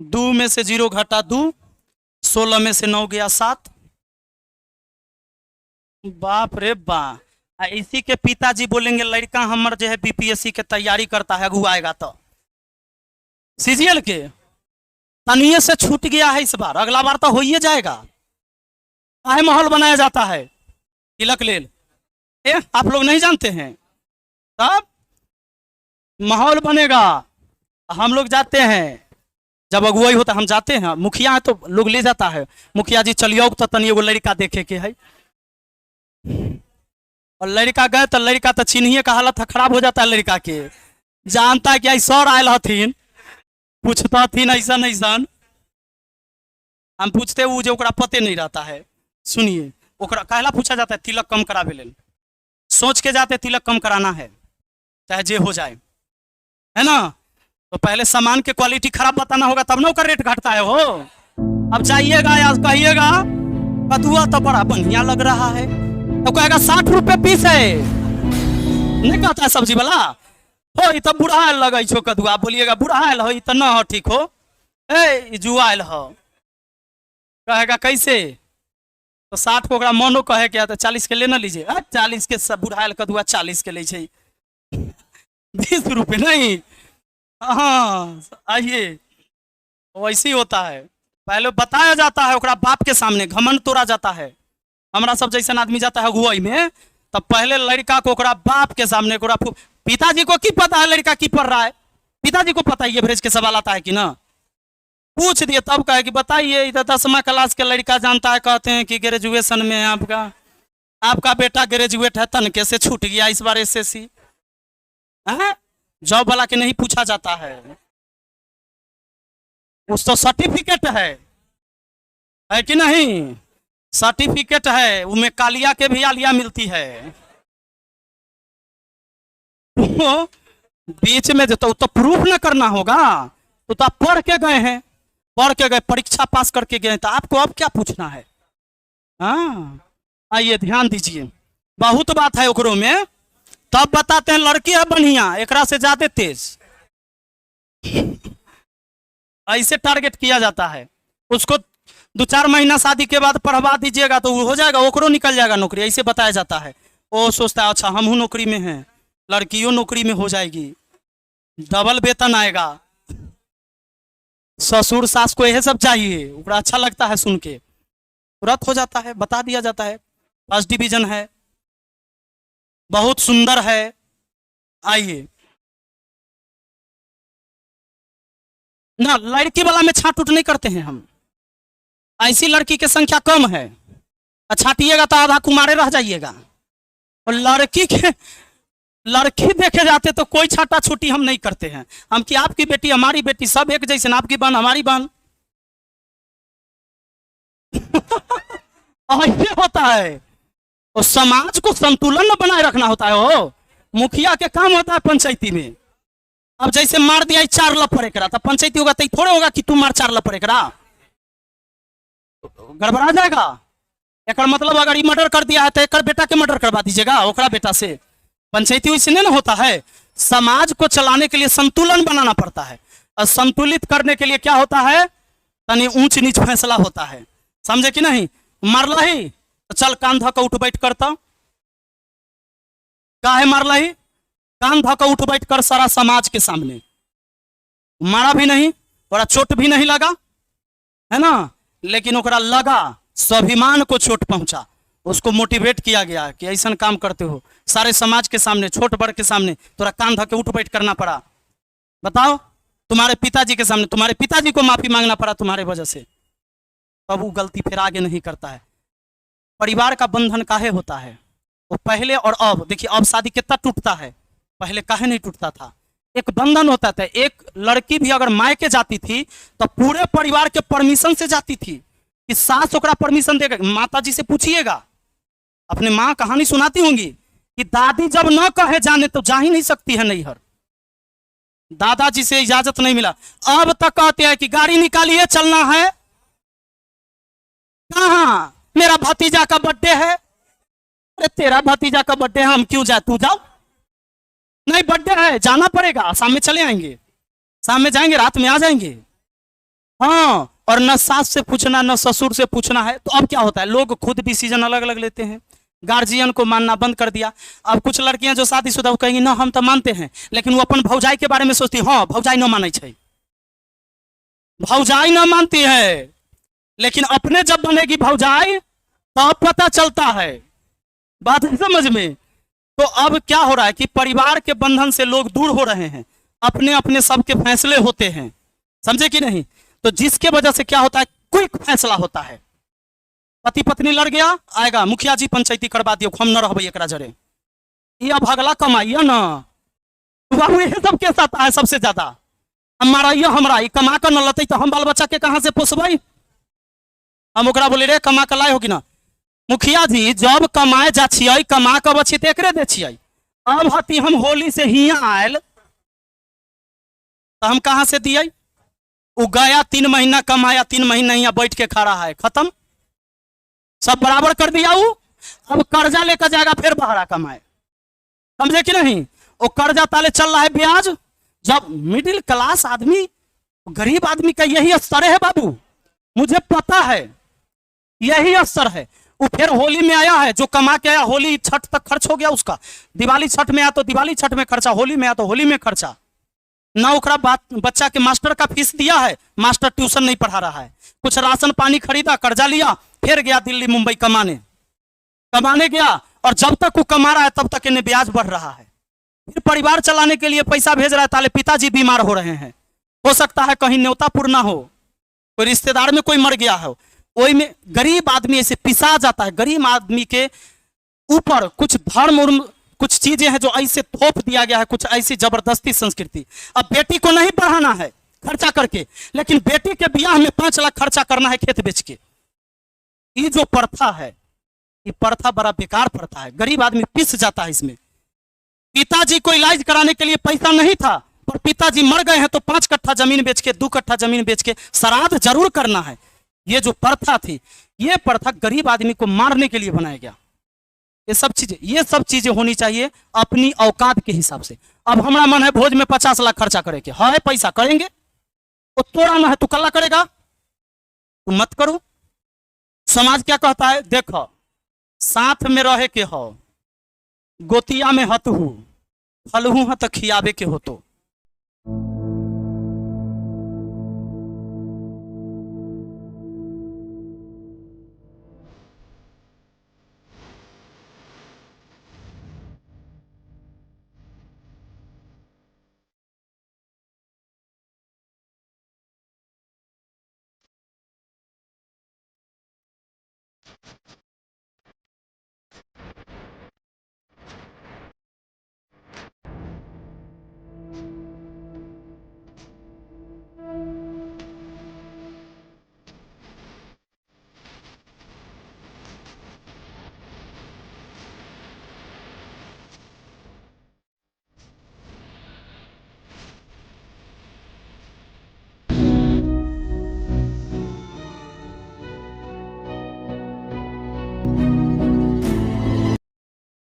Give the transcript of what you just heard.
2 में से 0 घटा 2, 16 में से 9 गया 7। बाप रे बाप। इसी के पिताजी बोलेंगे लड़का हमर जो है बीपीएससी के तैयारी करता है, अगुआएगा तो सीजीएल के तनिए से छूट गया है इस बार, अगला बार तो हो ही जाएगा। काहे माहौल बनाया जाता है तिलक लेल? आप लोग नहीं जानते हैं? तब माहौल बनेगा। हम लोग जाते हैं, जब अगुवाई होता है हम जाते हैं, मुखिया है तो लोग ले जाता है, मुखिया जी चलियो तो तनी एगो लड़का देखे के है। और लड़का गए तो लड़का तो चिन्हिए का हालत खराब हो जाता है लड़का के, जानता है कि सर आयल हथिन, पूछता हथिन ऐसा ऐसा, हम पूछते वो जो ओकरा पते नहीं रहता है। सुनिए, ओकरा कहला पूछा जाता है तिलक कम करावे लेल, सोच के जाते तिलक कम कराना है चाहे जे हो जाए, है ना? तो पहले सामान के क्वालिटी खराब बताना होगा तब ना उसका रेट घटता है हो। अब जाइएगा या कहिएगा कदुआ तो बड़ा बढ़िया लग रहा है, तो कहेगा 60 रुपए पीस है, नहीं कहता है सब्जी वाला हो ये तो बुढ़ा लगे छो कदुआ, बोलिएगा बुढ़ा हो ये तो ना हो ठीक हो, ए जुआल हो, कहेगा कैसे? तो 60 को मनो कहे क्या तो 40 के ले ना लीजिए, 40 के सब बुढ़ायल कदुआ 40 के ले 20 रुपये नहीं। हाँ आइए, वैसे ही होता है, पहले बताया जाता है ओकरा बाप के सामने, घमंड तोड़ा जाता है। हमारा सब जैसा आदमी जाता है अगुवाई में, तब पहले लड़का को ओकरा बाप के सामने, पिताजी को की पता है लड़का की पढ़ रहा है? पिताजी को पता है ये भेज के सवाल आता है कि ना? पूछ दिए तब कहे कि बताइए इधर 10वीं क्लास के लड़का जानता है, कहते हैं कि ग्रेजुएशन में आपका बेटा ग्रेजुएट है, तनके से छूट गया इस बार एसएससी। जॉब वाला के नहीं पूछा जाता है, उस तो सर्टिफिकेट है कि नहीं? सर्टिफिकेट है, उनमें कालिया के भी आलिया मिलती है। बीच में जो तो प्रूफ न करना होगा, तो आप पढ़ के गए हैं, पढ़ के गए, परीक्षा पास करके गए, तो आपको अब क्या पूछना है? हाँ आइए ध्यान दीजिए, बहुत बात है ओकरों में। तब बताते हैं लड़की है बढ़िया, एकरा से ज्यादा तेज, ऐसे टारगेट किया जाता है। उसको 2-4 महीना शादी के बाद पढ़वा दीजिएगा तो हो जाएगा, ओकरो निकल जाएगा नौकरी, ऐसे बताया जाता है। वो सोचता है अच्छा हम नौकरी में हैं, लड़कियों नौकरी में हो जाएगी, डबल वेतन आएगा। ससुर सास को यह सब चाहिए, ओकरा अच्छा लगता है सुन के, तुरंत हो जाता है, बता दिया जाता है फर्स्ट डिवीजन है, बहुत सुंदर है। आइए ना, लड़की वाला में छाट उठ नहीं करते हैं हम, ऐसी लड़की की संख्या कम है, छाटिएगा तो आधा कुमारे रह जाइएगा। और लड़की देखे जाते तो कोई छाटा छुट्टी हम नहीं करते हैं, हम कि आपकी बेटी हमारी बेटी सब एक जैसे, आपकी बहन हमारी बहन। ऐसे होता है, और समाज को संतुलन बनाए रखना होता है। हो मुखिया के काम होता है पंचायती में। अब जैसे मार दिया 4 लफड़े करा, तब पंचायती होगा तो थोड़े होगा कि तुम मार 4 लफड़े करा, गड़बड़ा जाएगा। एक मतलब अगर ये मर्डर कर दिया है तो एक बेटा के मर्डर करवा दीजिएगा ओकरा बेटा से, पंचायती वैसे नहीं ना होता है। समाज को चलाने के लिए संतुलन बनाना पड़ता है, और संतुलित करने के लिए क्या होता है, तनी ऊंच नीच फैसला होता है, समझे कि नहीं? मारला ही तो चल कान धक उठ बैठ करता, काहे मारला ही, कान धक उठ बैठ कर सारा समाज के सामने, मारा भी नहीं, बड़ा चोट भी नहीं लगा, है ना? लेकिन ओकरा लगा, स्वाभिमान को चोट पहुंचा, उसको मोटिवेट किया गया कि ऐसा काम करते हो, सारे समाज के सामने, छोट बड़ के सामने तोरा कान धके उठ बैठ करना पड़ा। बताओ, तुम्हारे पिताजी के सामने तुम्हारे पिताजी को माफी मांगना पड़ा तुम्हारे वजह से, तब वो गलती फिर आगे नहीं करता है। परिवार का बंधन काहे होता है? वो पहले और अब देखिए, अब शादी कितना टूटता है, पहले काहे नहीं टूटता था? एक बंधन होता था। एक लड़की भी अगर मायके जाती थी तो पूरे परिवार के परमिशन से जाती थी, कि सास ओकरा परमिशन देगा। माता जी से पूछिएगा, अपने माँ कहानी सुनाती होंगी कि दादी जब न कहे जाने तो जा ही नहीं सकती है नैहर, दादाजी से इजाजत नहीं मिला। अब तक कहते हैं कि गाड़ी निकालिए चलना है, कहाँ? मेरा भतीजा का बर्थडे है। अरे तेरा भतीजा का बर्थडे है, हम क्यों जाए, तू जाओ। नहीं बर्थडे है, जाना पड़ेगा, शाम में चले आएंगे, शाम में जाएंगे, रात में आ जाएंगे। हाँ, और न सास से पूछना न ससुर से पूछना है। तो अब क्या होता है, लोग खुद डिसीजन अलग अलग लेते हैं, गार्जियन को मानना बंद कर दिया। अब कुछ लड़कियां जो शादीशुदा वो कहेंगी ना हम तो मानते हैं, लेकिन वो अपन भौजाई के बारे में सोचती, हाँ भौजाई न माने छै, भौजाई न मानती है, लेकिन अपने जब बनेगी भौजाई तब पता चलता है। बात है समझ में। तो अब क्या हो रहा है कि परिवार के बंधन से लोग दूर हो रहे हैं, अपने अपने सबके फैसले होते हैं, समझे कि नहीं। तो जिसके वजह से क्या होता है, क्विक फैसला होता है। पति पत्नी लड़ गया, आएगा मुखिया जी पंचायती करवा दियो, हम न रहबे एकरा जरे, ये अब अगला कमाइए ना बाबू, ये सब के साथ आए सबसे ज्यादा हमारा ये हमरा ई कमा कर न लते तो हम बाल बच्चा के कहां से पोसबै। हम ओकरा बोले रे कमा के लाए होगी ना, मुखिया जी जब कमाए जा छियै कमा के बची तो एकरे दे छियै, अब हती हम होली से हियां आयल तो हम कहां से दिए। वो गया 3 महीना कमाया, 3 महीना यहाँ बैठ के खड़ा है, खत्म, सब बराबर कर दिया। वो अब कर्जा लेकर जाएगा फिर बहरा कमाए, समझे कि नहीं। वो कर्जा ताले चल रहा है ब्याज। जब मिडिल क्लास आदमी, गरीब आदमी का यही स्तर है बाबू, मुझे पता है यही असर है। वो फिर होली में आया है, जो कमा के आया होली छठ तक खर्च हो गया उसका, दिवाली छठ में आया तो दिवाली छठ में खर्चा, होली में आया तो होली में खर्चा, ना ओकरा बच्चा के मास्टर का फीस दिया है, मास्टर ट्यूशन नहीं पढ़ा रहा है, कुछ राशन पानी खरीदा, कर्जा लिया, फिर गया दिल्ली मुंबई कमाने गया, और जब तक वो कमा रहा है तब तक इन्हें ब्याज बढ़ रहा है। फिर परिवार चलाने के लिए पैसा भेज रहा है, ताले पिताजी बीमार हो रहे हैं, हो सकता है कहीं न्योता पूर्ण हो, कोई रिश्तेदार में कोई मर गया हो, वही में गरीब आदमी ऐसे पिसा जाता है। गरीब आदमी के ऊपर कुछ धर्म कुछ चीजें हैं जो ऐसे थोप दिया गया है, कुछ ऐसी जबरदस्ती संस्कृति। अब बेटी को नहीं पढ़ाना है खर्चा करके, लेकिन बेटी के ब्याह में 5 लाख खर्चा करना है खेत बेच के। ये जो प्रथा है, ये प्रथा बड़ा बेकार प्रथा है, गरीब आदमी पिस जाता है इसमें। पिताजी को इलाज कराने के लिए पैसा नहीं था, पर पिताजी मर गए हैं तो 5 कट्ठा जमीन बेच के, 2 कट्ठा जमीन बेच के श्राद्ध जरूर करना है। ये जो प्रथा थी, ये प्रथा गरीब आदमी को मारने के लिए बनाया गया। ये सब चीजें होनी चाहिए अपनी औकात के हिसाब से। अब हमारा मन है भोज में 50 लाख खर्चा करे के, है पैसा करेंगे, वो तोड़ा ना है तू कल्ला करेगा, तू मत करो। समाज क्या कहता है, देखो साथ में रहे के हो, गोतिया में हतहू फलहू है तो खियाबे के हो, तो